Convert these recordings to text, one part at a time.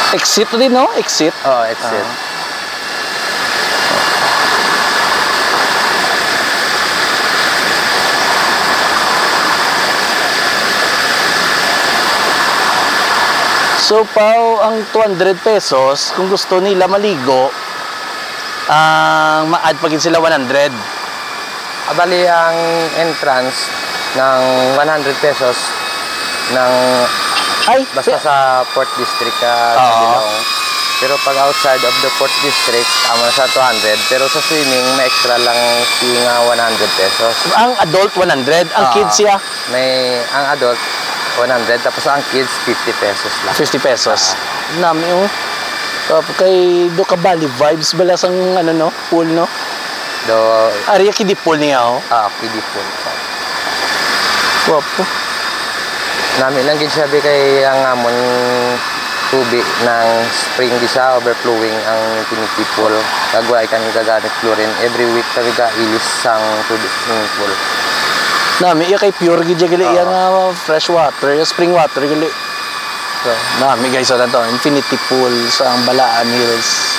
Exit din, no? Exit. Oh, exit. So, Pao, ang 200 pesos, kung gusto nila maligo, ma-add pa sila 100. Bali, ang entrance ng 100 pesos ng basta sa Port District ka belong. Pero pag outside of the Port District, sa 200. Pero sa swimming, may extra lang nga 100 pesos. Ang adult, 100. Ang kids siya? Ang adult, 100. Tapos ang kids, 50 pesos lang. 50 pesos. Nami yung kay do ka Bali vibes bala sang pool, no? Area kidi pool niya, oh. Kidi pool. Wapo. Nami lang gid sabi kay ang amon tubig ng spring di siya overflowing ang Infinity Pool. Kagway kan gagamit chlorine every week kami ga ilis sang tubig sa swimming pool. Nami iya kay pure gid gali yang fresh water, spring water gali. So, nami guys na to, Infinity Pool sa ang Balaan Hills.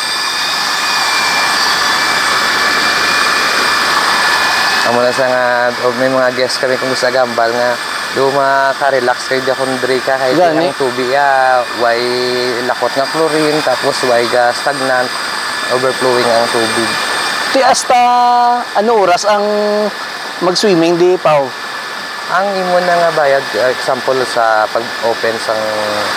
Amo na sa nga may mga guests kami kung gusto gambal nga do maka-relax kayo di kundri ka kahit ang tubig way lakot nga chlorine tapos way ga stagnant overflowing ang tubig. Ti hasta ano oras ang mag-swimming di Pao? Ang imo na nga bayad, example sa pag-open sang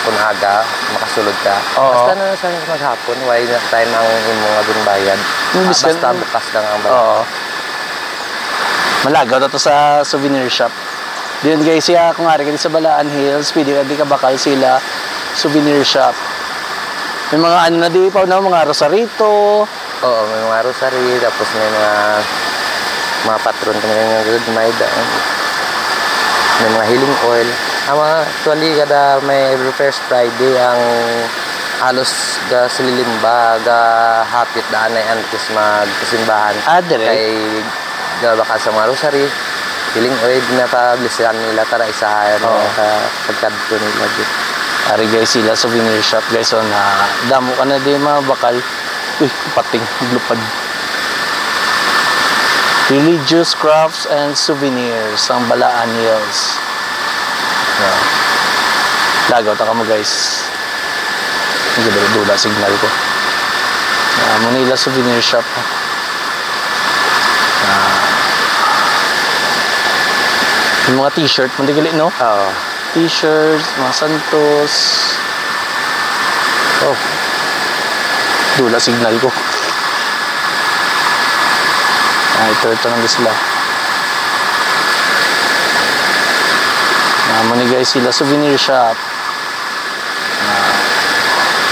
kunaga, makasulod ka. Basta na sa maghapon, why na time ang imo nga dun bayad. Basta bukas lang ang bayad. Malagaw na to sa souvenir shop. Diyan guys, siya kung ari ka sa Balaan Hills, pwede ka bakal sila souvenir shop. May mga ano na di Pao na, mga rosarito. Oo, may mga rosary, tapos may mga patron kami nga good may mga healing oil. Actually kada may every first Friday ang halos ga sililimba ga hapit daan ay antes magkasimbahan. Kay bakal sa mga rosary healing oil na pablisan nila tara isahan pagkadto nila dito. Ari guys sila souvenir shop guys na damo ka na di mabakal. Uy, pating lupad. Religious crafts and souvenirs ang Balaan Hills. Lagaw ta ka mo guys. Hindi ba dula signal ko. Manila souvenir shop. Yung mga t-shirt, mandigali no? T-shirts, mga Santos. Dula signal ko. Ito lang sila. Mani guys sila souvenir shop.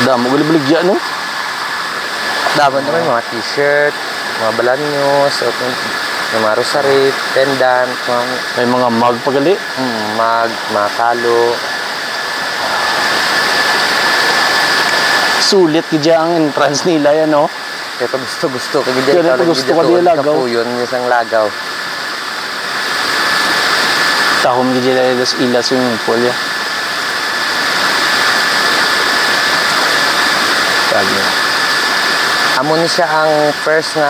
Damo gali-baligya no? Dapat naman mga t-shirt, mga balanyos, mga rosary, pendant, may mga mug pagali. Mga kalo. Sulit kaya ang entrance nila yan no? Kaya gusto ka ganyan. Gusto ka din lagaw. Yun isang lagaw. Tahom ganyan ila swimming pool ya. Sabi. Amo ni siya ang first na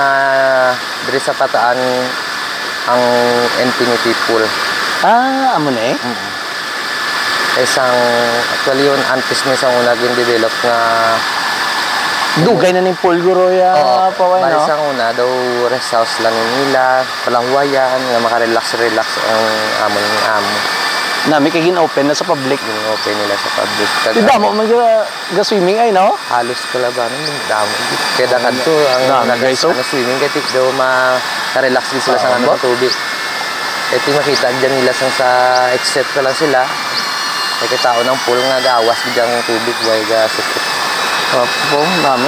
diri sa Bataan ang Infinity Pool. Amo na eh? Isang actually yun antes niya sa una develop nga dugay na ni Polgoro ya paway no. Bali sa una daw rest house lang nila, palahuwayan nga maka-relax ang amo. Nami kay gin-open na sa public. Gin-open nila sa public. Damo man ga swimming ay no? Halos kalabanan damo. Kaya kadto ang swimming kay tik daw maka-relax din sila sa kanang tubig. Ito makita diyan nila sa exit ka lang sila. Kay tao ng pool nga gawas bidyang tubig way ga sikip. Nami.